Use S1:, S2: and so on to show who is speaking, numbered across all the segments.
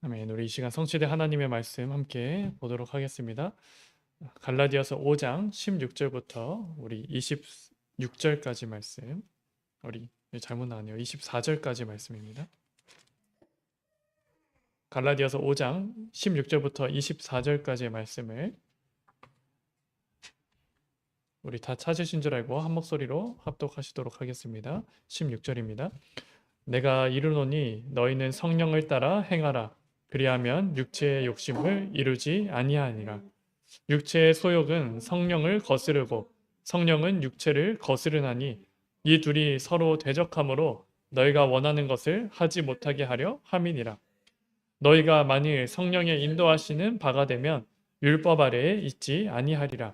S1: 아멘. 우리 이 시간 성취된 하나님의 말씀 함께 보도록 하겠습니다. 갈라디아서 5장 16절부터 우리 26절까지 말씀. 우리 잘못 나왔네요. 24절까지 말씀입니다. 갈라디아서 5장 16절부터 24절까지의 말씀을 우리 다 찾으신 줄 알고 한 목소리로 합독하시도록 하겠습니다. 16절입니다. 내가 이르노니 너희는 성령을 따라 행하라. 그리하면 육체의 욕심을 이루지 아니하니라. 육체의 소욕은 성령을 거스르고 성령은 육체를 거스르나니 이 둘이 서로 대적하므로 너희가 원하는 것을 하지 못하게 하려 함이니라. 너희가 만일 성령의 인도하시는 바가 되면 율법 아래에 있지 아니하리라.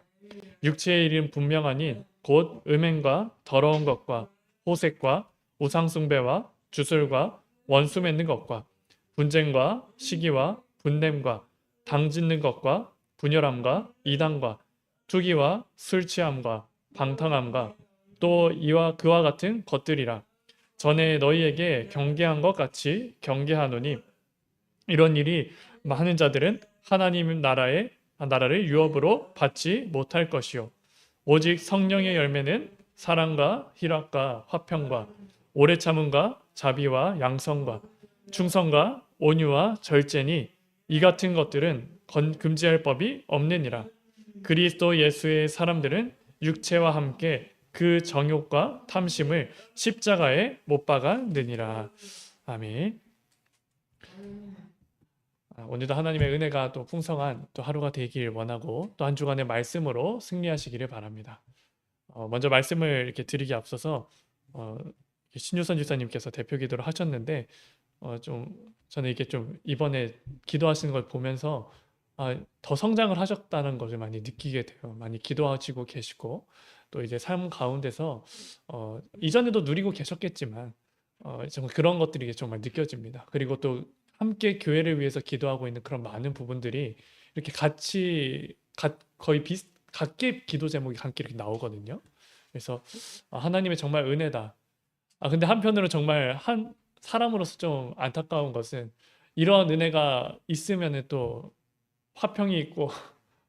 S1: 육체의 일은 분명하니 곧 음행과 더러운 것과 호색과 우상숭배와 주술과 원수 맺는 것과 분쟁과 시기와 분냄과 당짓는 것과 분열함과 이단과 투기와 술 취함과 방탕함과 또 이와 그와 같은 것들이라. 전에 너희에게 경계한 것 같이 경계하노니 이런 일이 많은 자들은 하나님 나라를 유업으로 받지 못할 것이요 오직 성령의 열매는 사랑과 희락과 화평과 오래 참음과 자비와 양성과 충성과 온유와 절제니 이 같은 것들은 금지할 법이 없느니라. 그리스도 예수의 사람들은 육체와 함께 그 정욕과 탐심을 십자가에 못 박아느니라. 아멘. 오늘도 하나님의 은혜가 또 풍성한 또 하루가 되길 원하고 또 한 주간의 말씀으로 승리하시기를 바랍니다. 먼저 말씀을 이렇게 드리기 앞서서 신유선 집사님께서 대표 기도를 하셨는데 좀 저는 이게 좀 이번에 기도하시는 걸 보면서 더 성장을 하셨다는 것을 많이 느끼게 돼요. 많이 기도하시고 계시고 또 이제 삶 가운데서 이전에도 누리고 계셨겠지만 정말 그런 것들이 정말 느껴집니다. 그리고 또 함께 교회를 위해서 기도하고 있는 그런 많은 부분들이 이렇게 같이 거의 같게 기도 제목이 함께 이렇게 나오거든요. 그래서 하나님의 정말 은혜다. 근데 한편으로 정말 한 사람으로서 좀 안타까운 것은 이런 은혜가 있으면 또 화평이 있고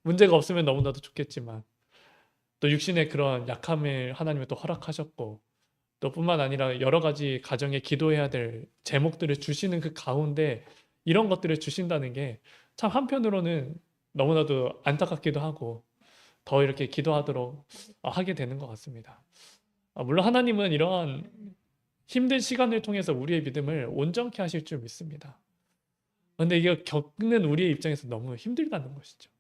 S1: 문제가 없으면 너무나도 좋겠지만 또 육신의 그런 약함을 하나님이 또 허락하셨고 또 뿐만 아니라 여러 가지 가정에 기도해야 될 제목들을 주시는 그 가운데 이런 것들을 주신다는 게 참 한편으로는 너무나도 안타깝기도 하고 더 이렇게 기도하도록 하게 되는 것 같습니다. 물론 하나님은 이러한 힘든 시간을 통해서 우리의 믿음을 온전케 하실 줄 믿습니다. 근데 이게 겪는 우리의 입장에서 너무 힘들다는 것이죠.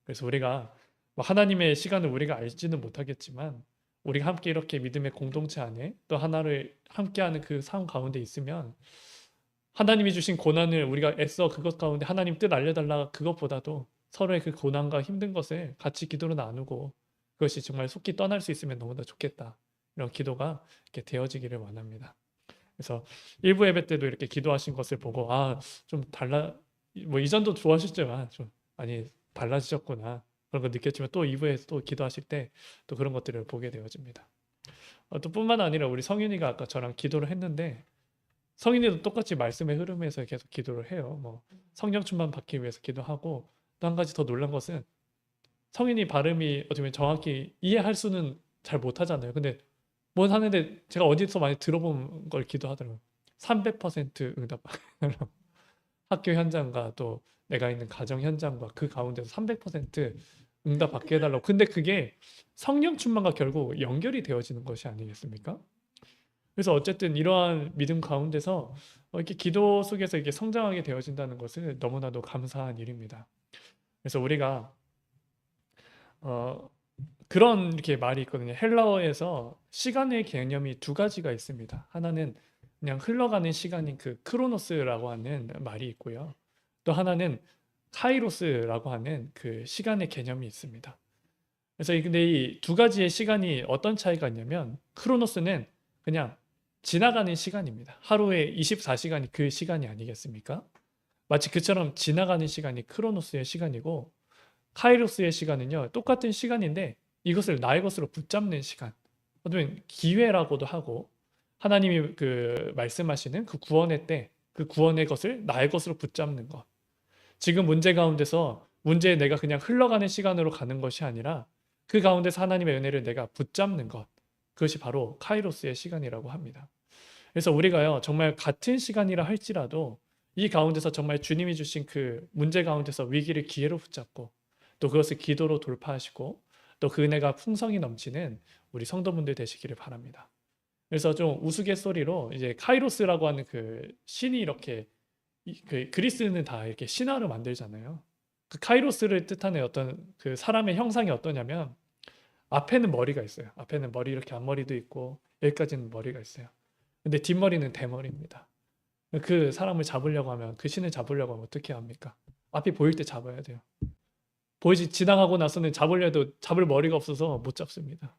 S1: 그래서 우리가 하나님의 시간을 우리가 알지는 못하겠지만 우리가 함께 이렇게 믿음의 공동체 안에 또 하나를 함께하는 그 삶 가운데 있으면 하나님이 주신 고난을 우리가 애써 그것 가운데 하나님 뜻 알려달라 그것보다도 서로의 그 고난과 힘든 것을 같이 기도로 나누고 그것이 정말 속히 떠날 수 있으면 너무나 좋겠다. 이런 기도가 이렇게 되어지기를 원합니다. 그래서 일부 예배 때도 이렇게 기도하신 것을 보고 좀 뭐 이전도 좋아하셨지만 좀 많이 달라지셨구나 그런 거 느꼈지만 또 2부에서 또 기도하실 때 또 그런 것들을 보게 되어집니다. 또 뿐만 아니라 우리 성윤이가 아까 저랑 기도를 했는데 성윤이도 똑같이 말씀의 흐름에서 계속 기도를 해요. 뭐 성령 충만 받기 위해서 기도하고 또 한 가지 더 놀란 것은 성윤이 발음이 어떻게 보면 정확히 이해할 수는 잘 못하잖아요. 근데 뭘 하는데 제가 어디서 많이 들어본 걸 기도하더라고요. 300% 응답. 학교 현장과 또 내가 있는 가정 현장과 그 가운데서 300% 응답 받게 해달라고. 근데 그게 성령 충만과 결국 연결이 되어지는 것이 아니겠습니까? 그래서 어쨌든 이러한 믿음 가운데서 이렇게 기도 속에서 이게 성장하게 되어진다는 것은 너무나도 감사한 일입니다. 그래서 우리가 어, 그런 이렇게 말이 있거든요. 헬라어에서 시간의 개념이 두 가지가 있습니다. 하나는 그냥 흘러가는 시간인 그 크로노스라고 하는 말이 있고요. 또 하나는 카이로스라고 하는 그 시간의 개념이 있습니다. 그래서 근데 이 두 가지의 시간이 어떤 차이가 있냐면 크로노스는 그냥 지나가는 시간입니다. 하루에 24시간이 그 시간이 아니겠습니까? 마치 그처럼 지나가는 시간이 크로노스의 시간이고 카이로스의 시간은요. 똑같은 시간인데 이것을 나의 것으로 붙잡는 시간. 어쩌면 기회라고도 하고 하나님이 그 말씀하시는 그 구원의 때 그 구원의 것을 나의 것으로 붙잡는 것. 지금 문제 가운데서 문제에 내가 그냥 흘러가는 시간으로 가는 것이 아니라 그 가운데서 하나님의 은혜를 내가 붙잡는 것. 그것이 바로 카이로스의 시간이라고 합니다. 그래서 우리가요, 정말 같은 시간이라 할지라도 이 가운데서 정말 주님이 주신 그 문제 가운데서 위기를 기회로 붙잡고 또 그것을 기도로 돌파하시고 또 그 은혜가 풍성히 넘치는 우리 성도분들 되시기를 바랍니다. 그래서 좀 우스갯소리로 이제 카이로스라고 하는 그 신이 이렇게 그 그리스는 다 이렇게 신화로 만들잖아요. 그 카이로스를 뜻하는 어떤 그 사람의 형상이 어떠냐면 앞에는 머리가 있어요. 앞에는 머리 이렇게 앞머리도 있고 여기까지는 머리가 있어요. 근데 뒷머리는 대머리입니다. 그 사람을 잡으려고 하면 그 신을 잡으려고 하면 어떻게 합니까? 앞이 보일 때 잡아야 돼요. 보이지 지나가고 나서는 잡으려 해도 잡을 머리가 없어서 못 잡습니다.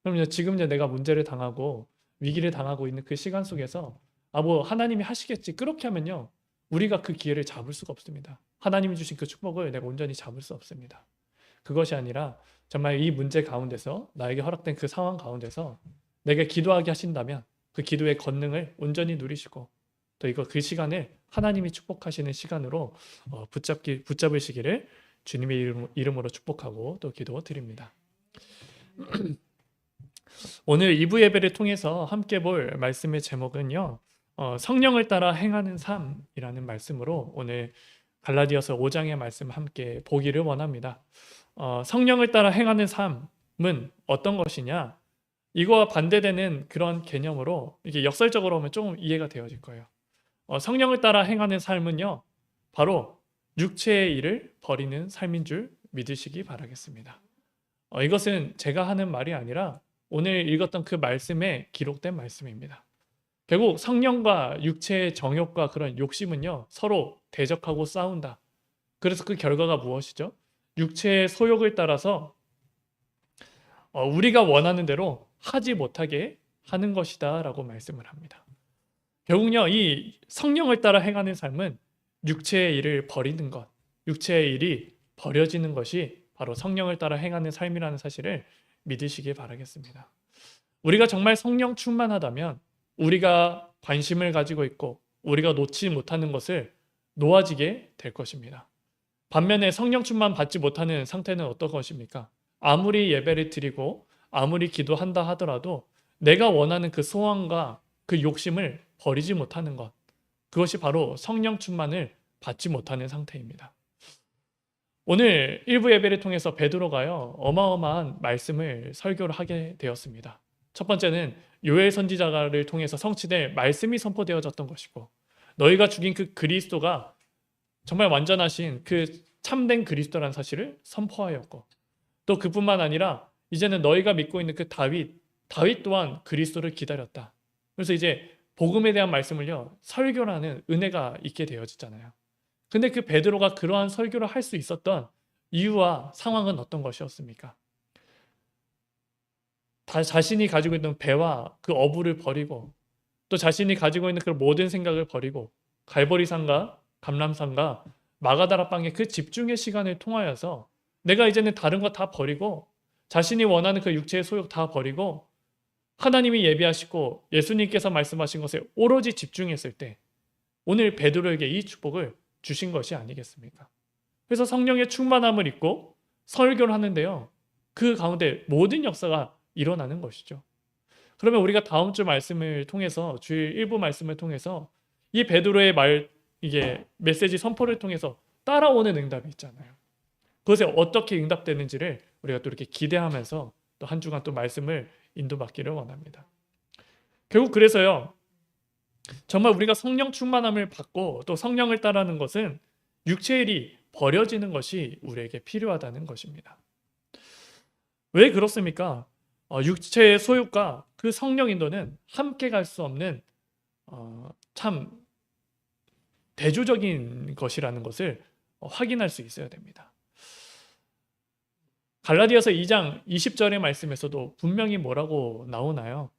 S1: 그럼요, 지금 이제 내가 문제를 당하고 위기를 당하고 있는 그 시간 속에서 뭐 하나님이 하시겠지 그렇게 하면요, 우리가 그 기회를 잡을 수가 없습니다. 하나님이 주신 그 축복을 내가 온전히 잡을 수 없습니다. 그것이 아니라 정말 이 문제 가운데서 나에게 허락된 그 상황 가운데서 내가 기도하게 하신다면 그 기도의 권능을 온전히 누리시고 또 이거 그 시간을 하나님이 축복하시는 시간으로 붙잡으시기를 주님의 이름으로 축복하고 또 기도 드립니다. 오늘 2부 예배를 통해서 함께 볼 말씀의 제목은요, 성령을 따라 행하는 삶이라는 말씀으로 오늘 갈라디아서 5장의 말씀 함께 보기를 원합니다. 성령을 따라 행하는 삶은 어떤 것이냐? 이거와 반대되는 그런 개념으로 이게 역설적으로 보면 좀 이해가 되어질 거예요. 성령을 따라 행하는 삶은요, 바로 육체의 일을 버리는 삶인 줄 믿으시기 바라겠습니다. 이것은 제가 하는 말이 아니라 오늘 읽었던 그 말씀에 기록된 말씀입니다. 결국 성령과 육체의 정욕과 그런 욕심은요, 서로 대적하고 싸운다. 그래서 그 결과가 무엇이죠? 육체의 소욕을 따라서 우리가 원하는 대로 하지 못하게 하는 것이다 라고 말씀을 합니다. 결국요, 이 성령을 따라 행하는 삶은 육체의 일을 버리는 것, 육체의 일이 버려지는 것이 바로 성령을 따라 행하는 삶이라는 사실을 믿으시길 바라겠습니다. 우리가 정말 성령 충만하다면 우리가 관심을 가지고 있고 우리가 놓지 못하는 것을 놓아지게 될 것입니다. 반면에 성령 충만 받지 못하는 상태는 어떤 것입니까? 아무리 예배를 드리고 아무리 기도한다 하더라도 내가 원하는 그 소원과 그 욕심을 버리지 못하는 것, 그것이 바로 성령 충만을 받지 못하는 상태입니다. 오늘 일부 예배를 통해서 베드로가요, 어마어마한 말씀을 설교를 하게 되었습니다. 첫 번째는 요엘 선지자를 통해서 성취될 말씀이 선포되어졌던 것이고, 너희가 죽인 그 그리스도가 정말 완전하신 그 참된 그리스도라는 사실을 선포하였고, 또 그뿐만 아니라 이제는 너희가 믿고 있는 그 다윗 또한 그리스도를 기다렸다. 그래서 이제 복음에 대한 말씀을요, 설교라는 은혜가 있게 되어지잖아요. 근데 그 베드로가 그러한 설교를 할 수 있었던 이유와 상황은 어떤 것이었습니까? 자신이 가지고 있는 배와 그 어부를 버리고 또 자신이 가지고 있는 그 모든 생각을 버리고 갈보리산과 감람산과 마가다라 빵의 그 집중의 시간을 통하여서 내가 이제는 다른 거 다 버리고 자신이 원하는 그 육체의 소욕 다 버리고 하나님이 예비하시고 예수님께서 말씀하신 것에 오로지 집중했을 때 오늘 베드로에게 이 축복을 주신 것이 아니겠습니까? 그래서 성령의 충만함을 입고 설교를 하는데요, 그 가운데 모든 역사가 일어나는 것이죠. 그러면 우리가 다음 주 말씀을 통해서 주일 일부 말씀을 통해서 이 베드로의 이게 메시지 선포를 통해서 따라오는 응답이 있잖아요. 그것에 어떻게 응답되는지를 우리가 또 이렇게 기대하면서 또 한 주간 또 말씀을 인도받기를 원합니다. 결국 그래서요, 정말 우리가 성령 충만함을 받고 또 성령을 따르는 것은 육체의 일이 버려지는 것이 우리에게 필요하다는 것입니다. 왜 그렇습니까? 육체의 소욕과 그 성령 인도는 함께 갈 수 없는 참 대조적인 것이라는 것을 확인할 수 있어야 됩니다. 갈라디아서 2장 20절의 말씀에서도 분명히 뭐라고 나오나요?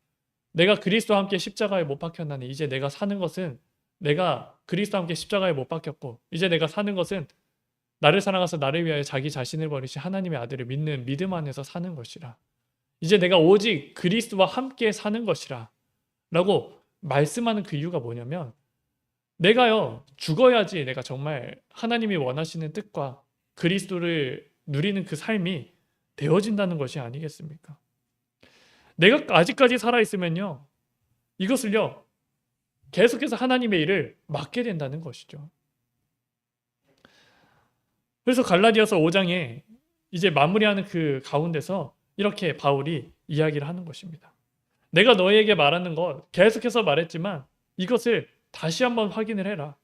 S1: 내가 그리스도와 함께 십자가에 못 박혔나니 이제 내가 사는 것은 내가 그리스도와 함께 십자가에 못 박혔고 이제 내가 사는 것은 나를 사랑하사 나를 위하여 자기 자신을 버리신 하나님의 아들을 믿는 믿음 안에서 사는 것이라. 이제 내가 오직 그리스도와 함께 사는 것이라 라고 말씀하는 그 이유가 뭐냐면 내가요 죽어야지 내가 정말 하나님이 원하시는 뜻과 그리스도를 누리는 그 삶이 되어진다는 것이 아니겠습니까? 내가 아직까지 살아있으면요 이것을요 계속해서 하나님의 일을 맡게 된다는 것이죠. 그래서 갈라디아서 5장에 이제 마무리하는 그 가운데서 이렇게 바울이 이야기를 하는 것입니다. 내가 너희에게 말하는 것 계속해서 말했지만 이것을 다시 한번 확인을 해라.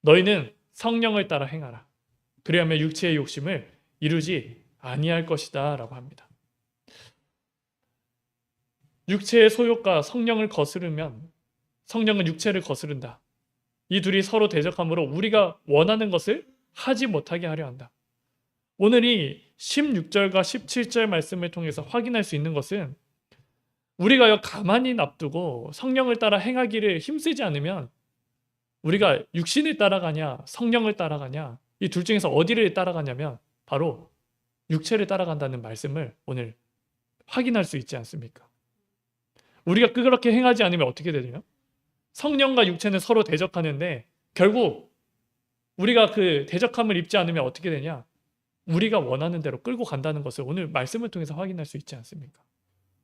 S1: 너희는 성령을 따라 행하라. 그리하면 육체의 욕심을 이루지 아니할 것이다 라고 합니다. 육체의 소욕과 성령을 거스르면 성령은 육체를 거스른다. 이 둘이 서로 대적함으로 우리가 원하는 것을 하지 못하게 하려 한다. 오늘 이 16절과 17절 말씀을 통해서 확인할 수 있는 것은 우리가 가만히 납두고 성령을 따라 행하기를 힘쓰지 않으면 우리가 육신을 따라가냐 성령을 따라가냐 이 둘 중에서 어디를 따라가냐면 바로 육체를 따라간다는 말씀을 오늘 확인할 수 있지 않습니까? 우리가 그렇게 행하지 않으면 어떻게 되냐? 성령과 육체는 서로 대적하는데 결국 우리가 그 대적함을 입지 않으면 어떻게 되냐? 우리가 원하는 대로 끌고 간다는 것을 오늘 말씀을 통해서 확인할 수 있지 않습니까?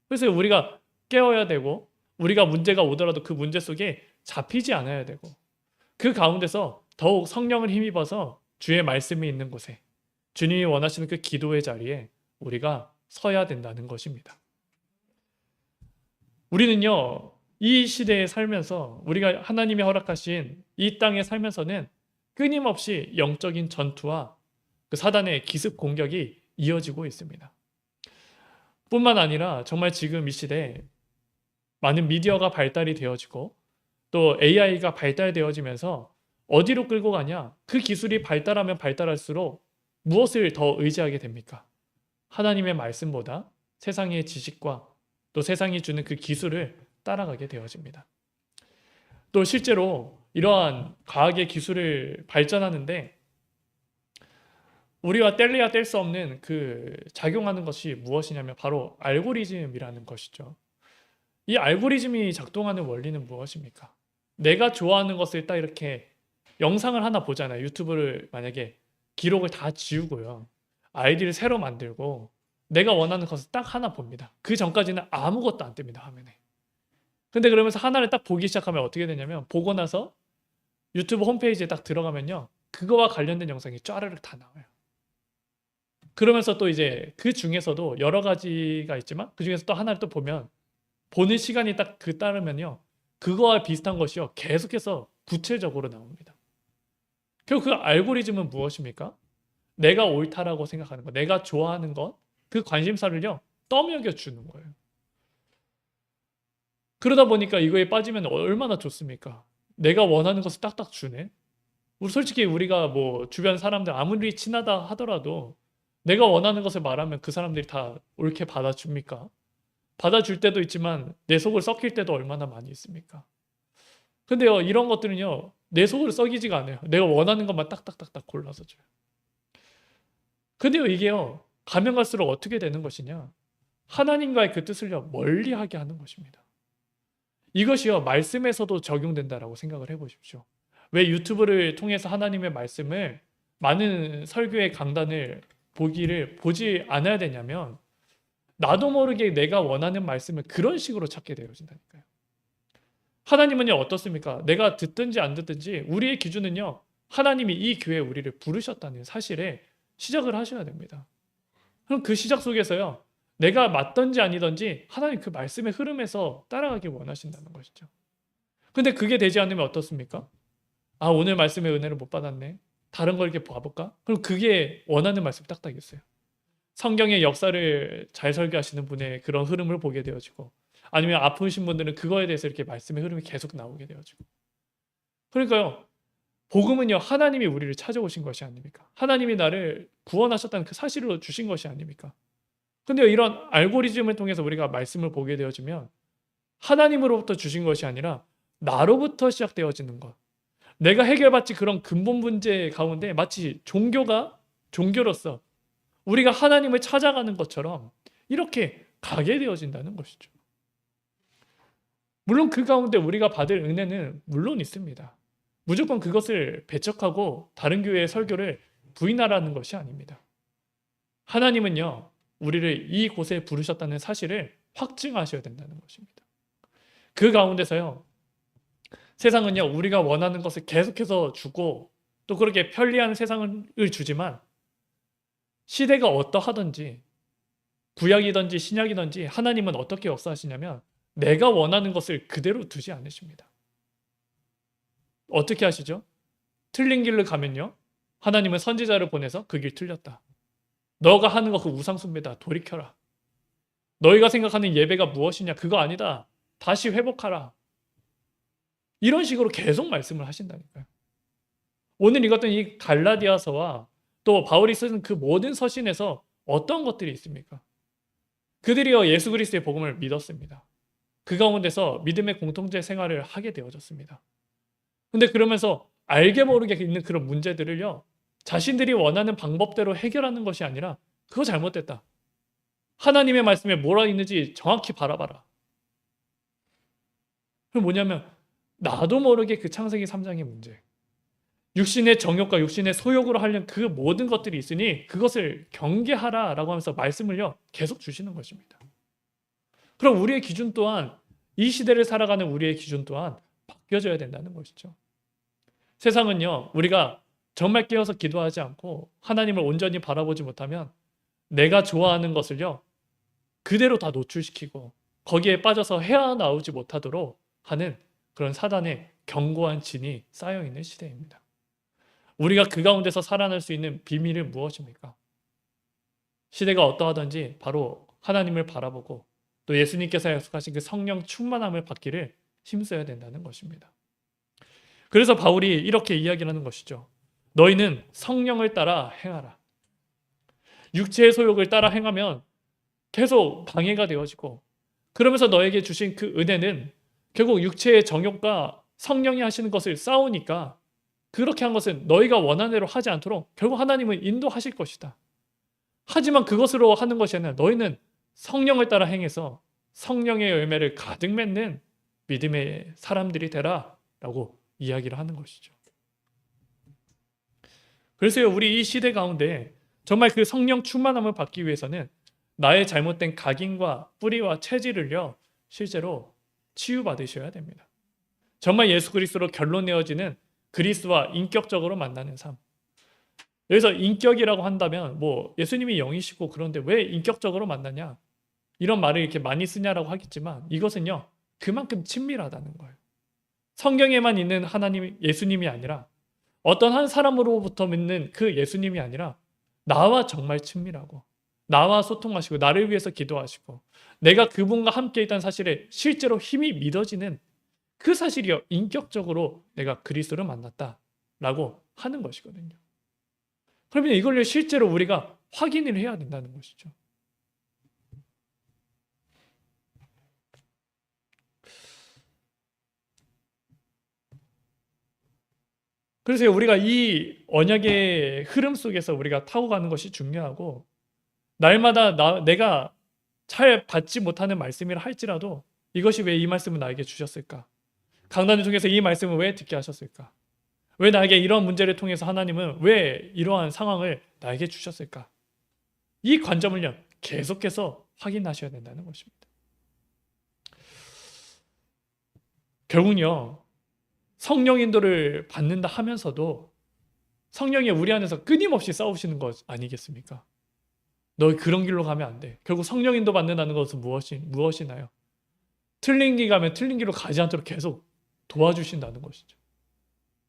S1: 그래서 우리가 깨어야 되고 우리가 문제가 오더라도 그 문제 속에 잡히지 않아야 되고 그 가운데서 더욱 성령을 힘입어서 주의 말씀이 있는 곳에 주님이 원하시는 그 기도의 자리에 우리가 서야 된다는 것입니다. 우리는요 이 시대에 살면서 우리가 하나님이 허락하신 이 땅에 살면서는 끊임없이 영적인 전투와 그 사단의 기습 공격이 이어지고 있습니다. 뿐만 아니라 정말 지금 이 시대에 많은 미디어가 발달이 되어지고 또 AI가 발달되어지면서 어디로 끌고 가냐? 그 기술이 발달하면 발달할수록 무엇을 더 의지하게 됩니까? 하나님의 말씀보다 세상의 지식과 또 세상이 주는 그 기술을 따라가게 되어집니다. 또 실제로 이러한 과학의 기술을 발전하는데 우리와 뗄래야 뗄 수 없는 그 작용하는 것이 무엇이냐면 바로 알고리즘이라는 것이죠. 이 알고리즘이 작동하는 원리는 무엇입니까? 내가 좋아하는 것을 딱 이렇게 영상을 하나 보잖아요. 유튜브를 만약에 기록을 다 지우고요. 아이디를 새로 만들고 내가 원하는 것을 딱 하나 봅니다. 그 전까지는 아무것도 안 뜹니다. 화면에. 근데 그러면서 하나를 딱 보기 시작하면 어떻게 되냐면 보고 나서 유튜브 홈페이지에 딱 들어가면요. 그거와 관련된 영상이 쫘르륵 다 나와요. 그러면서 또 이제 그 중에서도 여러 가지가 있지만 그 중에서 또 하나를 또 보면 보는 시간이 딱 그 따르면요. 그거와 비슷한 것이요. 계속해서 구체적으로 나옵니다. 결국 그 알고리즘은 무엇입니까? 내가 옳다라고 생각하는 것, 내가 좋아하는 것, 그 관심사를요. 떠먹여 주는 거예요. 그러다 보니까 이거에 빠지면 얼마나 좋습니까? 내가 원하는 것을 딱딱 주네. 솔직히 우리가 뭐 주변 사람들 아무리 친하다 하더라도 내가 원하는 것을 말하면 그 사람들이 다 옳게 받아줍니까? 받아줄 때도 있지만 내 속을 썩힐 때도 얼마나 많이 있습니까? 근데요 이런 것들은요 내 속을 썩이지가 않아요. 내가 원하는 것만 딱딱딱딱 골라서 줘요. 근데요 이게요 가면 갈수록 어떻게 되는 것이냐? 하나님과의 그 뜻을요 멀리하게 하는 것입니다. 이것이요 말씀에서도 적용된다라고 생각을 해보십시오. 왜 유튜브를 통해서 하나님의 말씀을 많은 설교의 강단을 보지 않아야 되냐면 나도 모르게 내가 원하는 말씀을 그런 식으로 찾게 되어진다니까요. 하나님은요 어떻습니까? 내가 듣든지 안 듣든지 우리의 기준은요 하나님이 이 교회에 우리를 부르셨다는 사실에 시작을 하셔야 됩니다. 그럼 그 시작 속에서요 내가 맞든지 아니든지 하나님 그 말씀의 흐름에서 따라가길 원하신다는 것이죠. 근데 그게 되지 않으면 어떻습니까? 아 오늘 말씀의 은혜를 못 받았네. 다른 걸 이렇게 봐볼까? 그럼 그게 원하는 말씀이 딱딱 있어요. 성경의 역사를 잘 설교하시는 분의 그런 흐름을 보게 되어지고 아니면 아프신 분들은 그거에 대해서 이렇게 말씀의 흐름이 계속 나오게 되어지고 그러니까요 복음은요 하나님이 우리를 찾아오신 것이 아닙니까? 하나님이 나를 구원하셨다는 그 사실로 주신 것이 아닙니까? 근데 이런 알고리즘을 통해서 우리가 말씀을 보게 되어지면 하나님으로부터 주신 것이 아니라 나로부터 시작되어지는 것, 내가 해결받지 그런 근본 문제 가운데 마치 종교로서 우리가 하나님을 찾아가는 것처럼 이렇게 가게 되어진다는 것이죠. 물론 그 가운데 우리가 받을 은혜는 물론 있습니다. 무조건 그것을 배척하고 다른 교회의 설교를 부인하라는 것이 아닙니다. 하나님은요, 우리를 이곳에 부르셨다는 사실을 확증하셔야 된다는 것입니다. 그 가운데서요, 세상은요, 우리가 원하는 것을 계속해서 주고 또 그렇게 편리한 세상을 주지만 시대가 어떠하든지 구약이든지 신약이든지 하나님은 어떻게 역사하시냐면 내가 원하는 것을 그대로 두지 않으십니다. 어떻게 하시죠? 틀린 길로 가면요, 하나님은 선지자를 보내서 그 길 틀렸다. 너가 하는 거 그 우상숭배다. 돌이켜라. 너희가 생각하는 예배가 무엇이냐? 그거 아니다. 다시 회복하라. 이런 식으로 계속 말씀을 하신다니까요. 오늘 읽었던 이 갈라디아서와 또 바울이 쓴 그 모든 서신에서 어떤 것들이 있습니까? 그들이요, 예수 그리스도의 복음을 믿었습니다. 그 가운데서 믿음의 공동체 생활을 하게 되어졌습니다. 근데 그러면서 알게 모르게 있는 그런 문제들을요, 자신들이 원하는 방법대로 해결하는 것이 아니라 그거 잘못됐다. 하나님의 말씀에 뭐라 있는지 정확히 바라봐라. 그럼 뭐냐면 나도 모르게 그 창세기 3장의 문제, 육신의 정욕과 육신의 소욕으로 하려는 그 모든 것들이 있으니 그것을 경계하라라고 하면서 말씀을요 계속 주시는 것입니다. 그럼 우리의 기준 또한, 이 시대를 살아가는 우리의 기준 또한 바뀌어져야 된다는 것이죠. 세상은요, 우리가 정말 깨어서 기도하지 않고 하나님을 온전히 바라보지 못하면 내가 좋아하는 것을요 그대로 다 노출시키고 거기에 빠져서 헤어나오지 못하도록 하는 그런 사단의 견고한 진이 쌓여있는 시대입니다. 우리가 그 가운데서 살아날 수 있는 비밀은 무엇입니까? 시대가 어떠하든지 바로 하나님을 바라보고 또 예수님께서 약속하신 그 성령 충만함을 받기를 힘써야 된다는 것입니다. 그래서 바울이 이렇게 이야기를 하는 것이죠. 너희는 성령을 따라 행하라. 육체의 소욕을 따라 행하면 계속 방해가 되어지고, 그러면서 너에게 주신 그 은혜는 결국 육체의 정욕과 성령이 하시는 것을 싸우니까 그렇게 한 것은 너희가 원하는 대로 하지 않도록 결국 하나님은 인도하실 것이다. 하지만 그것으로 하는 것이 아니라 너희는 성령을 따라 행해서 성령의 열매를 가득 맺는 믿음의 사람들이 되라 라고 이야기를 하는 것이죠. 그래서요, 우리 이 시대 가운데 정말 그 성령 충만함을 받기 위해서는 나의 잘못된 각인과 뿌리와 체질을요 실제로 치유받으셔야 됩니다. 정말 예수 그리스도로 결론 내어지는 그리스도와 인격적으로 만나는 삶. 여기서 인격이라고 한다면 뭐 예수님이 영이시고 그런데 왜 인격적으로 만나냐, 이런 말을 이렇게 많이 쓰냐라고 하겠지만 이것은요 그만큼 친밀하다는 거예요. 성경에만 있는 하나님 예수님이 아니라 어떤 한 사람으로부터 믿는 그 예수님이 아니라 나와 정말 친밀하고 나와 소통하시고 나를 위해서 기도하시고 내가 그분과 함께 있다는 사실에 실제로 힘이 믿어지는 그 사실이요 인격적으로 내가 그리스도를 만났다라고 하는 것이거든요. 그러면 이걸 실제로 우리가 확인을 해야 된다는 것이죠. 그래서 우리가 이 언약의 흐름 속에서 우리가 타고 가는 것이 중요하고, 날마다 내가 잘 받지 못하는 말씀이라 할지라도 이것이 왜 이 말씀을 나에게 주셨을까? 강단을 통해서 이 말씀을 왜 듣게 하셨을까? 왜 나에게 이런 문제를 통해서 하나님은 왜 이러한 상황을 나에게 주셨을까? 이 관점을요 계속해서 확인하셔야 된다는 것입니다. 결국요 성령 인도를 받는다 하면서도 성령이 우리 안에서 끊임없이 싸우시는 것 아니겠습니까? 너 그런 길로 가면 안 돼. 결국 성령 인도 받는다는 것은 무엇이나요? 틀린 길 가면 틀린 길로 가지 않도록 계속 도와주신다는 것이죠.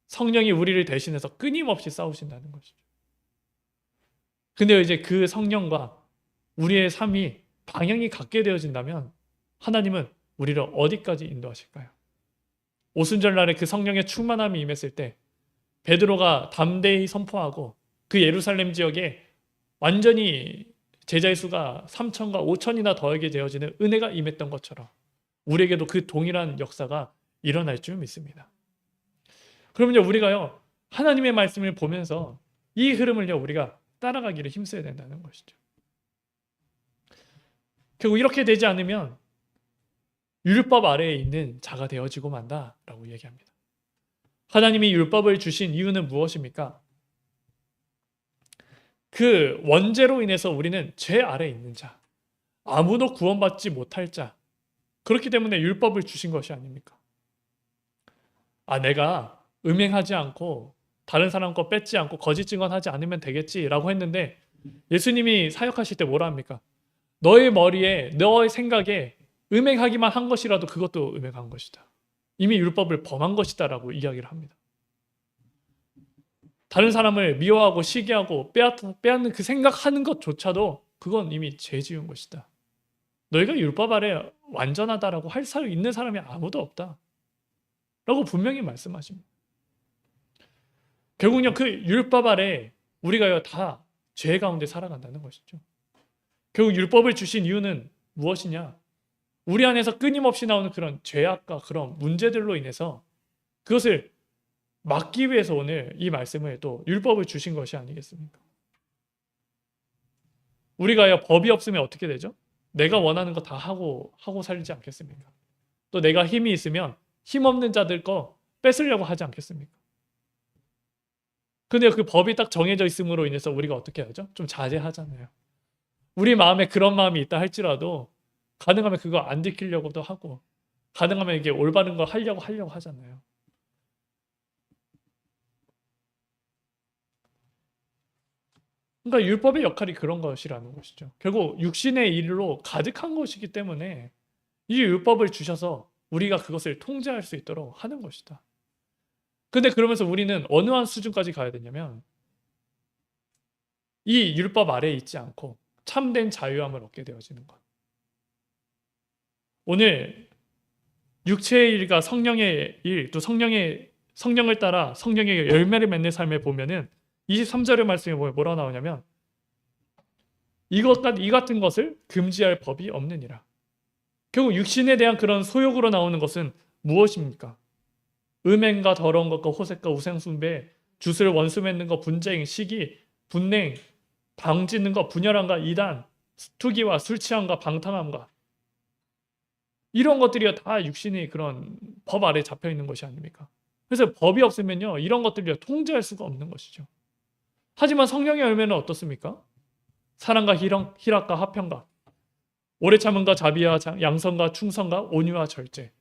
S1: 성령이 우리를 대신해서 끊임없이 싸우신다는 것이죠. 근데 이제 그 성령과 우리의 삶이 방향이 같게 되어진다면 하나님은 우리를 어디까지 인도하실까요? 오순절날에 그 성령의 충만함이 임했을 때 베드로가 담대히 선포하고 그 예루살렘 지역에 완전히 제자의 수가 3,000과 5,000이나 더하게 되어지는 은혜가 임했던 것처럼 우리에게도 그 동일한 역사가 일어날 줄 믿습니다. 그러면요 우리가요 하나님의 말씀을 보면서 이 흐름을요 우리가 따라가기를 힘써야 된다는 것이죠. 결국 이렇게 되지 않으면 율법 아래에 있는 자가 되어지고 만다라고 얘기합니다. 하나님이 율법을 주신 이유는 무엇입니까? 그 원죄로 인해서 우리는 죄 아래에 있는 자, 아무도 구원받지 못할 자, 그렇기 때문에 율법을 주신 것이 아닙니까? 내가 음행하지 않고 다른 사람 거 뺏지 않고 거짓 증언하지 않으면 되겠지라고 했는데 예수님이 사역하실 때 뭐라 합니까? 너의 머리에 너의 생각에 음행하기만 한 것이라도 그것도 음행한 것이다. 이미 율법을 범한 것이다라고 이야기를 합니다. 다른 사람을 미워하고 시기하고 빼앗는 그 생각하는 것조차도 그건 이미 죄 지은 것이다. 너희가 율법 아래 완전하다라고 할 수 있는 사람이 아무도 없다. 라고 분명히 말씀하십니다. 결국은 그 율법 아래 우리가 다 죄 가운데 살아간다는 것이죠. 결국 율법을 주신 이유는 무엇이냐? 우리 안에서 끊임없이 나오는 그런 죄악과 그런 문제들로 인해서 그것을 막기 위해서 오늘 이 말씀을 또 율법을 주신 것이 아니겠습니까? 우리가 법이 없으면 어떻게 되죠? 내가 원하는 거 다 하고 살지 않겠습니까? 또 내가 힘이 있으면 힘없는 자들 거 뺏으려고 하지 않겠습니까? 근데 그 법이 딱 정해져 있음으로 인해서 우리가 어떻게 하죠? 좀 자제하잖아요. 우리 마음에 그런 마음이 있다 할지라도 가능하면 그거 안 지키려고도 하고 가능하면 이게 올바른 걸 하려고 하잖아요. 그러니까 율법의 역할이 그런 것이라는 것이죠. 결국 육신의 일로 가득한 것이기 때문에 이 율법을 주셔서 우리가 그것을 통제할 수 있도록 하는 것이다. 근데 그러면서 우리는 어느 한 수준까지 가야 되냐면 이 율법 아래에 있지 않고 참된 자유함을 얻게 되어지는 것. 오늘 육체의 일과 성령의 일, 또 성령을 따라 성령의 열매를 맺는 삶에 보면은 23절의 말씀에 보면 뭐라고 나오냐면 이 같은 것을 금지할 법이 없느니라. 결국 육신에 대한 그런 소욕으로 나오는 것은 무엇입니까? 음행과 더러운 것과 호색과 우상숭배, 주술 원수 맺는 것, 분쟁, 시기, 분냉, 방짓는 것, 분열함과 이단, 투기와 술 취함과 방탕함과 이런 것들이 다 육신의 그런 법 아래 잡혀 있는 것이 아닙니까? 그래서 법이 없으면요 이런 것들을 통제할 수가 없는 것이죠. 하지만 성령의 열매는 어떻습니까? 사랑과 희락과 화평과 오래 참음과 자비와 양선과 충성과 온유와 절제.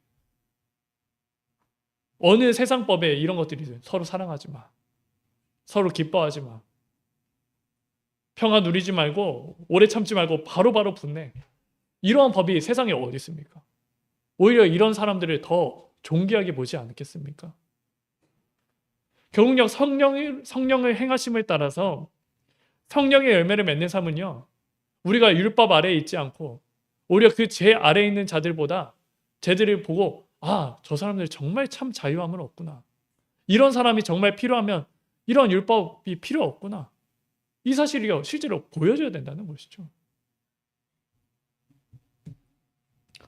S1: 어느 세상 법에 이런 것들이 있어요. 서로 사랑하지 마. 서로 기뻐하지 마. 평화 누리지 말고 오래 참지 말고 바로바로 분내. 이러한 법이 세상에 어디 있습니까? 오히려 이런 사람들을 더 존귀하게 보지 않겠습니까? 결국 성령을 행하심을 따라서 성령의 열매를 맺는 삶은요. 우리가 율법 아래에 있지 않고 오히려 그 죄 아래에 있는 자들보다 쟤들을 보고 저 사람들 정말 참 자유함을 얻구나. 이런 사람이 정말 필요하면 이런 율법이 필요 없구나. 이 사실이요. 실제로 보여줘야 된다는 것이죠.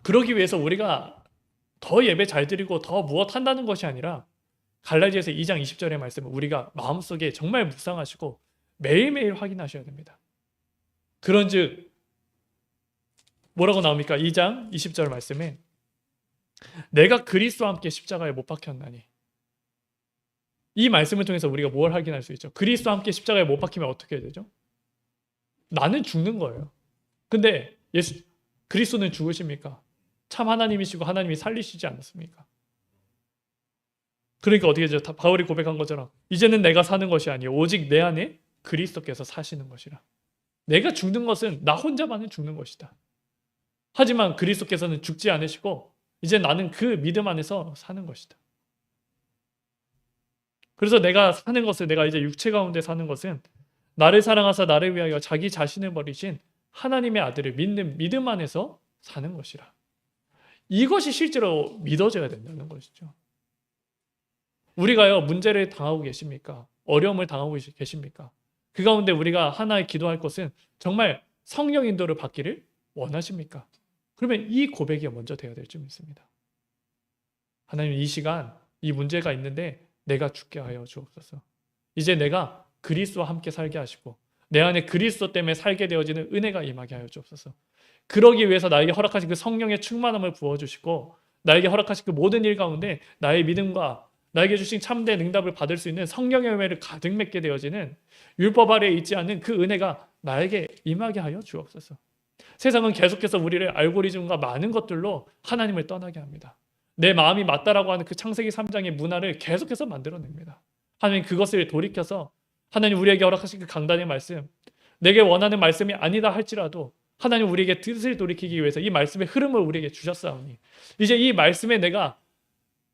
S1: 그러기 위해서 우리가 더 예배 잘 드리고 더 무엇 한다는 것이 아니라 갈라디아서 2장 20절의 말씀을 우리가 마음속에 정말 묵상하시고 매일매일 확인하셔야 됩니다. 그런즉 뭐라고 나옵니까? 2장 20절 말씀에 내가 그리스도와 함께 십자가에 못 박혔나니. 이 말씀을 통해서 우리가 뭘 확인할 수 있죠? 그리스도와 함께 십자가에 못 박히면 어떻게 해야 되죠? 나는 죽는 거예요. 근데 그리스도는 죽으십니까? 참 하나님이시고 하나님이 살리시지 않았습니까? 그러니까 어떻게 되죠? 바울이 고백한 것처럼 이제는 내가 사는 것이 아니요 오직 내 안에 그리스도께서 사시는 것이라. 내가 죽는 것은 나 혼자만은 죽는 것이다. 하지만 그리스도께서는 죽지 않으시고 이제 나는 그 믿음 안에서 사는 것이다. 그래서 내가 사는 것을 내가 이제 육체 가운데 사는 것은 나를 사랑하사 나를 위하여 자기 자신을 버리신 하나님의 아들을 믿는 믿음 안에서 사는 것이라. 이것이 실제로 믿어져야 된다는 것이죠. 우리가요 문제를 당하고 계십니까? 어려움을 당하고 계십니까? 그 가운데 우리가 하나의 기도할 것은 정말 성령 인도를 받기를 원하십니까? 그러면 이 고백이 먼저 되어야 될 줄 믿습니다. 하나님 이 시간 이 문제가 있는데 내가 죽게 하여 주옵소서. 이제 내가 그리스도와 함께 살게 하시고 내 안에 그리스도 때문에 살게 되어지는 은혜가 임하게 하여 주옵소서. 그러기 위해서 나에게 허락하신 그 성령의 충만함을 부어주시고 나에게 허락하신 그 모든 일 가운데 나의 믿음과 나에게 주신 참된 응답을 받을 수 있는 성령의 열매를 가득 맺게 되어지는 율법 아래에 있지 않는 그 은혜가 나에게 임하게 하여 주옵소서. 세상은 계속해서 우리를 알고리즘과 많은 것들로 하나님을 떠나게 합니다. 내 마음이 맞다라고 하는 그 창세기 3장의 문화를 계속해서 만들어냅니다. 하나님 그것을 돌이켜서 하나님 우리에게 허락하신 그 강단의 말씀, 내게 원하는 말씀이 아니다 할지라도 하나님 우리에게 뜻을 돌이키기 위해서 이 말씀의 흐름을 우리에게 주셨사오니 이제 이 말씀에 내가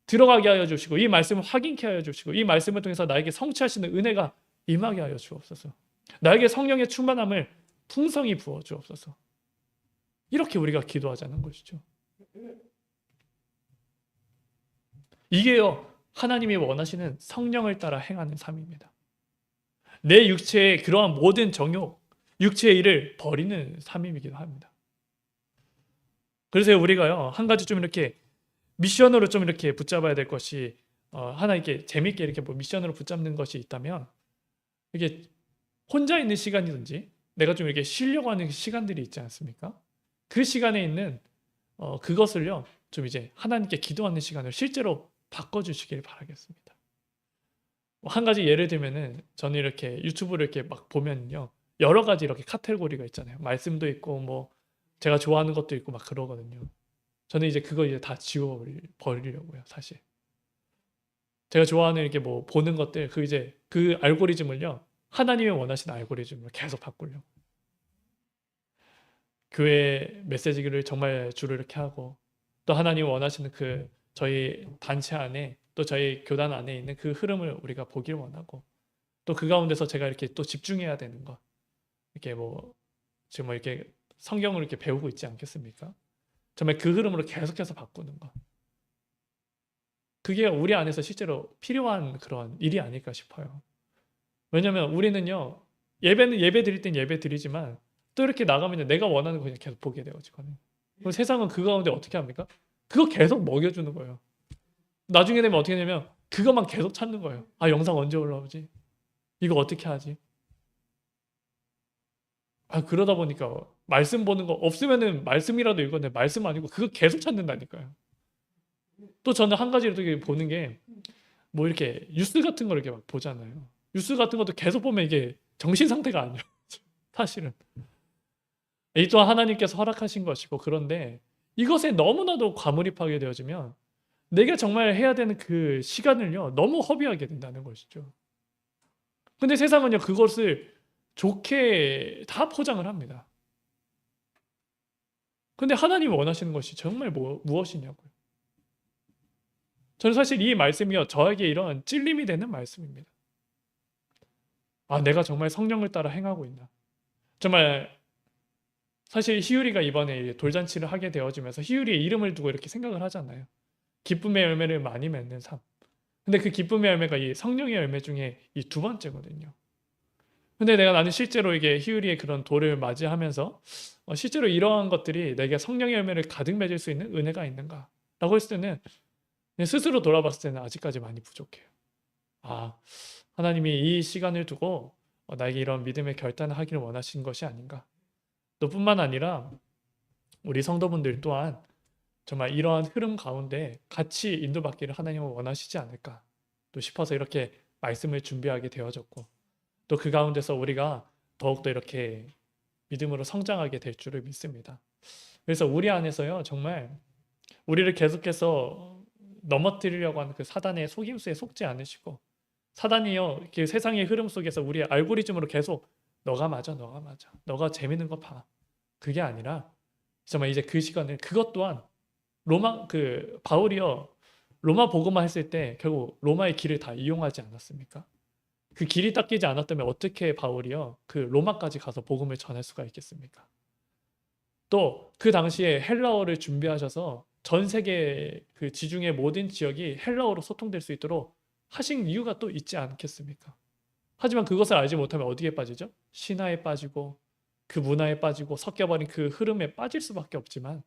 S1: 들어가게 하여 주시고 이 말씀을 확인케 하여 주시고 이 말씀을 통해서 나에게 성취하시는 은혜가 임하게 하여 주옵소서. 나에게 성령의 충만함을 풍성히 부어 주옵소서. 이렇게 우리가 기도하자는 것이죠. 이게요 하나님이 원하시는 성령을 따라 행하는 삶입니다. 내 육체의 그러한 모든 정욕, 육체의 일을 버리는 삶이기도 합니다. 그래서 우리가요 한 가지 좀 이렇게 미션으로 좀 이렇게 붙잡아야 될 것이 하나 이렇게 재밌게 이렇게 뭐 미션으로 붙잡는 것이 있다면 이게 혼자 있는 시간이든지 내가 좀 이렇게 쉬려고 하는 시간들이 있지 않습니까? 그 시간에 있는 그것을요 좀 이제 하나님께 기도하는 시간을 실제로 바꿔주시길 바라겠습니다. 한 가지 예를 들면은 저는 이렇게 유튜브를 이렇게 막 보면요 여러 가지 이렇게 카테고리가 있잖아요. 말씀도 있고 뭐 제가 좋아하는 것도 있고 막 그러거든요. 저는 이제 그거 이제 다 지워 버리려고요, 사실. 제가 좋아하는 이렇게 뭐 보는 것들 그 이제 그 알고리즘을요 하나님이 원하시는 알고리즘으로 계속 바꾸려고. 교회 메시지를 정말 주로 이렇게 하고 또 하나님이 원하시는 그 저희 단체 안에 또 저희 교단 안에 있는 그 흐름을 우리가 보길 원하고 또 그 가운데서 제가 이렇게 또 집중해야 되는 거 이렇게 뭐 지금 뭐 이렇게 성경을 이렇게 배우고 있지 않겠습니까? 정말 그 흐름으로 계속해서 바꾸는 거. 그게 우리 안에서 실제로 필요한 그런 일이 아닐까 싶어요. 왜냐면 우리는요 예배는 예배 드릴 땐 예배 드리지만 또 이렇게 나가면 내가 원하는 거 그냥 계속 보게 되어지거든요. 그럼 세상은 그 가운데 어떻게 합니까? 그거 계속 먹여주는 거예요. 나중에 되면 어떻게 되냐면 그것만 계속 찾는 거예요. 아 영상 언제 올라오지? 이거 어떻게 하지? 아 그러다 보니까 말씀 보는 거 없으면은 말씀이라도 읽었는데 말씀 아니고 그거 계속 찾는다니까요. 또 저는 한 가지 이렇게 보는 게 뭐 이렇게 뉴스 같은 걸 이렇게 막 보잖아요. 뉴스 같은 것도 계속 보면 이게 정신 상태가 아니에요. 사실은. 이 또한 하나님께서 허락하신 것이고 그런데 이것에 너무나도 과몰입하게 되어지면 내가 정말 해야 되는 그 시간을요 너무 허비하게 된다는 것이죠. 근데 세상은요 그것을 좋게 다 포장을 합니다. 근데 하나님이 원하시는 것이 정말 무엇이냐고요. 저는 사실 이 말씀이요 저에게 이런 찔림이 되는 말씀입니다. 아 내가 정말 성령을 따라 행하고 있나. 정말 사실 희율이가 이번에 돌잔치를 하게 되어지면서 희율이의 이름을 두고 이렇게 생각을 하잖아요. 기쁨의 열매를 많이 맺는 삶. 근데 그 기쁨의 열매가 이 성령의 열매 중에 이 두 번째거든요. 근데 나는 실제로 이게 희율이의 그런 돌을 맞이하면서 실제로 이러한 것들이 내게 성령의 열매를 가득 맺을 수 있는 은혜가 있는가? 라고 했을 때는 스스로 돌아봤을 때는 아직까지 많이 부족해요. 아, 하나님이 이 시간을 두고 나에게 이런 믿음의 결단을 하기를 원하시는 것이 아닌가? 또 뿐만 아니라 우리 성도분들 또한 정말 이러한 흐름 가운데 같이 인도받기를 하나님은 원하시지 않을까 또 싶어서 이렇게 말씀을 준비하게 되어졌고 또 그 가운데서 우리가 더욱더 이렇게 믿음으로 성장하게 될 줄을 믿습니다. 그래서 우리 안에서요 정말 우리를 계속해서 넘어뜨리려고 하는 그 사단의 속임수에 속지 않으시고 사단이요 그 세상의 흐름 속에서 우리의 알고리즘으로 계속 너가 맞아 너가 재밌는 거 봐 그게 아니라 정말 이제 그 시간을 그것 또한 로마 그 바울이요 로마 복음화 했을 때 결국 로마의 길을 다 이용하지 않았습니까? 그 길이 닦이지 않았다면 어떻게 바울이요 그 로마까지 가서 복음을 전할 수가 있겠습니까? 또 그 당시에 헬라어를 준비하셔서 전 세계 그 지중해 모든 지역이 헬라어로 소통될 수 있도록 하신 이유가 또 있지 않겠습니까? 하지만 그것을 알지 못하면 어디에 빠지죠? 신화에 빠지고 그 문화에 빠지고 섞여버린 그 흐름에 빠질 수밖에 없지만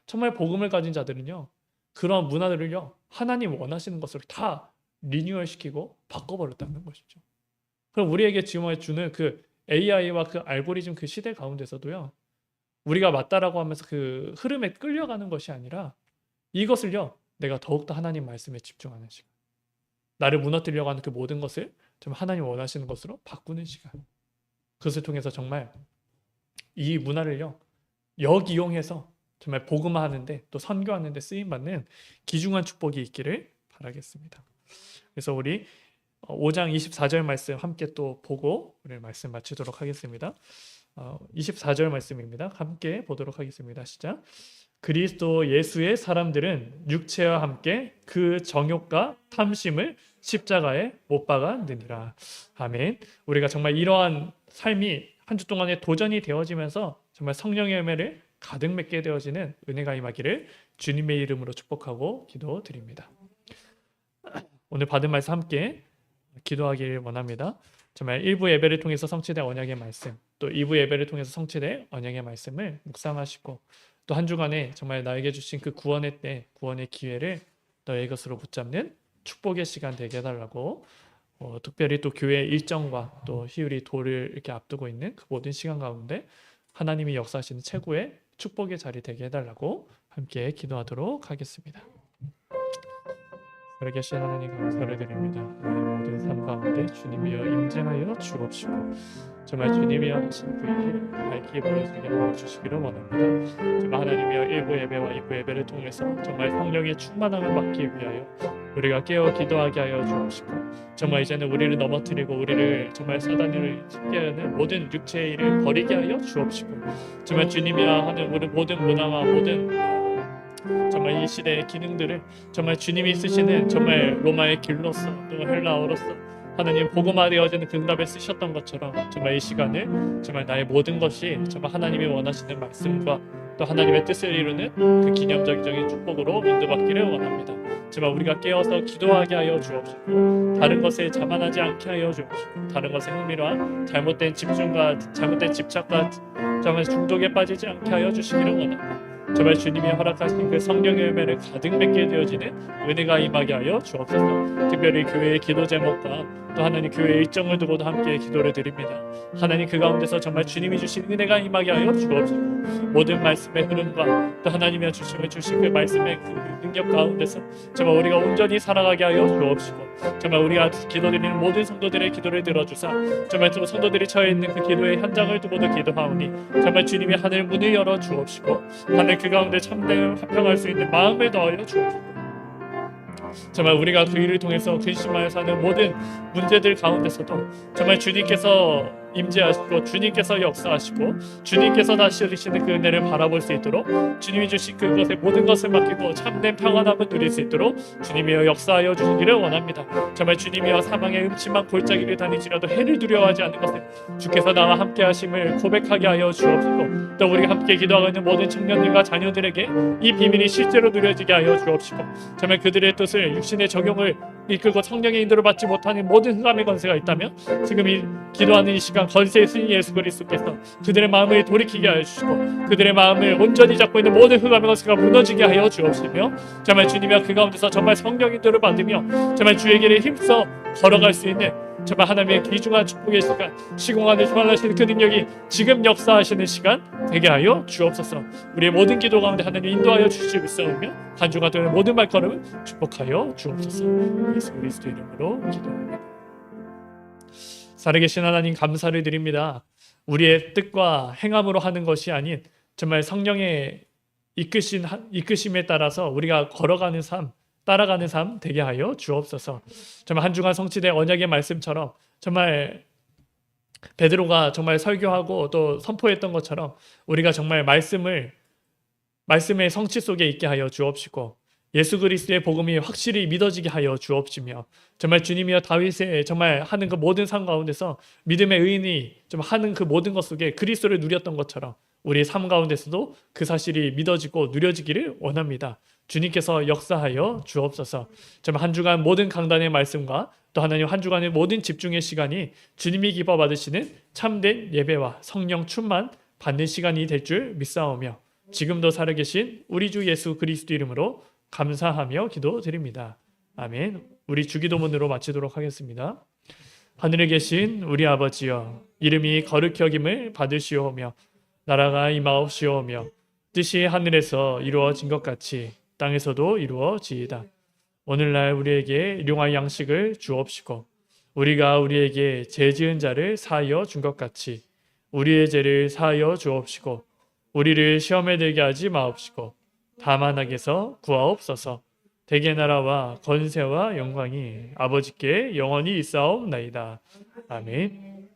S1: 정말 복음을 가진 자들은요 그런 문화들을요 하나님 원하시는 것을 다 리뉴얼시키고 바꿔버렸다는 것이죠. 그럼 우리에게 지금 주는 그 AI와 그 알고리즘 그 시대 가운데서도요 우리가 맞다라고 하면서 그 흐름에 끌려가는 것이 아니라 이것을요 내가 더욱더 하나님 말씀에 집중하는 시간 나를 무너뜨리려고 하는 그 모든 것을 정말 하나님 원하시는 것으로 바꾸는 시간. 그것을 통해서 정말 이 문화를요 역이용해서 정말 복음화하는데 또 선교하는데 쓰임받는 귀중한 축복이 있기를 바라겠습니다. 그래서 우리 5장 24절 말씀 함께 또 보고 우리 말씀 마치도록 하겠습니다. 24절 말씀입니다. 함께 보도록 하겠습니다. 시작. 그리스도 예수의 사람들은 육체와 함께 그 정욕과 탐심을 십자가에 못 박았느니라. 아멘. 우리가 정말 이러한 삶이 한 주 동안의 도전이 되어지면서 정말 성령의 열매를 가득 맺게 되어지는 은혜가 임하기를 주님의 이름으로 축복하고 기도드립니다. 오늘 받은 말씀 함께 기도하기를 원합니다. 정말 1부 예배를 통해서 성취된 언약의 말씀, 또 2부 예배를 통해서 성취된 언약의 말씀을 묵상하시고 또 한 주간에 정말 나에게 주신 그 구원의 때, 구원의 기회를 너의 것으로 붙잡는 축복의 시간 되게 해달라고 특별히 또 교회의 일정과 또 희율이 도를 이렇게 앞두고 있는 그 모든 시간 가운데 하나님이 역사하시는 최고의 축복의 자리 되게 해달라고 함께 기도하도록 하겠습니다. 살아계신 하나님 감사를 드립니다. 우리의 모든 삶 가운데 주님이여 임재하여 주옵시고 정말 주님이여 하신 그 일 밝히 보여주게 하여 주시기를 원합니다. 정말 하나님이여 1부 예배와 2부 예배를 통해서 정말 성령의 충만함을 받기 위하여 우리가 깨어 기도하게 하여 주옵시고 정말 이제는 우리를 넘어뜨리고 우리를 정말 사단을 쉽게 하는 모든 육체의 일을 버리게 하여 주옵시고 정말 주님이야 하는 우리 모든 문화와 모든 정말 이 시대의 기능들을 정말 주님이 쓰시는 정말 로마의 길로서 또 헬라어로서 하나님 복음화되어지는 그 응답에 쓰셨던 것처럼 정말 이 시간을 정말 나의 모든 것이 정말 하나님이 원하시는 말씀과 또 하나님의 뜻을 이루는 그 기념적인 축복으로 인도받기를 원합니다. 정말 우리가 깨어서 기도하게 하여 주옵시고 다른 것에 자만하지 않게 하여 주옵시고 다른 것에 흥미로한 잘못된 집중과 잘못된 집착과 정말 중독에 빠지지 않게 하여 주시기를 원합니다. 정말 주님이 허락하신 그 성령의 열매를 가득 맺게 되어지는 은혜가 임하게 하여 주옵소서. 특별히 교회의 기도 제목과 또 하나님 교회의 일정을 두고도 함께 기도를 드립니다. 하나님 그 가운데서 정말 주님이 주신 은혜가 임하게 하여 주옵소서. 모든 말씀의 흐름과 또 하나님이 주신 그 말씀의 그 능력 가운데서 정말 우리가 온전히 살아가게 하여 주옵시고 정말 우리가 기도드리는 모든 성도들의 기도를 들어주사 정말 또 성도들이 처해 있는 그 기도의 현장을 두고도 기도하오니 정말 주님이 하늘 문을 열어 주옵시고 하늘 그 가운데 참되어 화평할 수 있는 마음을 더하여 주옵시고 정말 우리가 그 일을 통해서 근심하여 사는 모든 문제들 가운데서도 정말 주님께서 임재하시고 주님께서 역사하시고 주님께서 다시 주시는 그 은혜를 바라볼 수 있도록 주님이 주신 그것의 모든 것을 맡기고 참된 평안함을 누릴 수 있도록 주님이여 역사하여 주시기를 원합니다. 정말 주님이여 사망의 음침한 골짜기를 다니지라도 해를 두려워하지 않는 것을 주께서 나와 함께 하심을 고백하게 하여 주옵시고 또 우리가 함께 기도하고 있는 모든 청년들과 자녀들에게 이 비밀이 실제로 누려지게 하여 주옵시고 정말 그들의 뜻을 육신의 적용을 이끌고 성령의 인도를 받지 못하는 모든 흑암의 권세가 있다면 지금 이 기도하는 이 시간 권세의 스님 예수 그리스도께서 그들의 마음을 돌이키게 하여 주시고 그들의 마음을 온전히 잡고 있는 모든 흑암의 권세가 무너지게 하여 주옵시며 정말 주님이여 그 가운데서 정말 성령 인도를 받으며 정말 주의 길에 힘써 걸어갈 수 있는 정말 하나님의 귀중한 축복의 시간 시공간을 소환하시는 그 능력이 지금 역사하시는 시간 되게 하여 주옵소서. 우리의 모든 기도 가운데 하나님 인도하여 주실 믿사오며 한 주가 되는 모든 발걸음을 축복하여 주옵소서. 예수 그리스도 이름으로 기도합니다. 살아계신 하나님 감사를 드립니다. 우리의 뜻과 행함으로 하는 것이 아닌 정말 성령의 이끄심에 따라서 우리가 걸어가는 삶 따라가는 삶 되게 하여 주옵소서. 정말 한 주간 성취된 언약의 말씀처럼 정말 베드로가 정말 설교하고 또 선포했던 것처럼 우리가 정말 말씀의 성취 속에 있게 하여 주옵시고 예수 그리스도의 복음이 확실히 믿어지게 하여 주옵시며 정말 주님이여 다윗의 정말 하는 그 모든 삶 가운데서 믿음의 의인이 좀 하는 그 모든 것 속에 그리스도를 누렸던 것처럼 우리의 삶 가운데서도 그 사실이 믿어지고 누려지기를 원합니다. 주님께서 역사하여 주옵소서. 정말 한 주간 모든 강단의 말씀과 또 하나님 한 주간의 모든 집중의 시간이 주님이 기뻐 받으시는 참된 예배와 성령 충만 받는 시간이 될 줄 믿사오며 지금도 살아계신 우리 주 예수 그리스도 이름으로 감사하며 기도드립니다. 아멘. 우리 주기도문으로 마치도록 하겠습니다. 하늘에 계신 우리 아버지여 이름이 거룩히 여김을 받으시오며 나라가 임하옵시오며 뜻이 하늘에서 이루어진 것 같이 땅에서도 이루어지이다. 오늘날 우리에게 일용할 양식을 주옵시고 우리가 우리에게 죄 지은 자를 사하여 준 것 같이 우리의 죄를 사하여 주옵시고 우리를 시험에 들게 하지 마옵시고 다만 악에서 구하옵소서. 대개 나라와 권세와 영광이 아버지께 영원히 있사옵나이다. 아멘.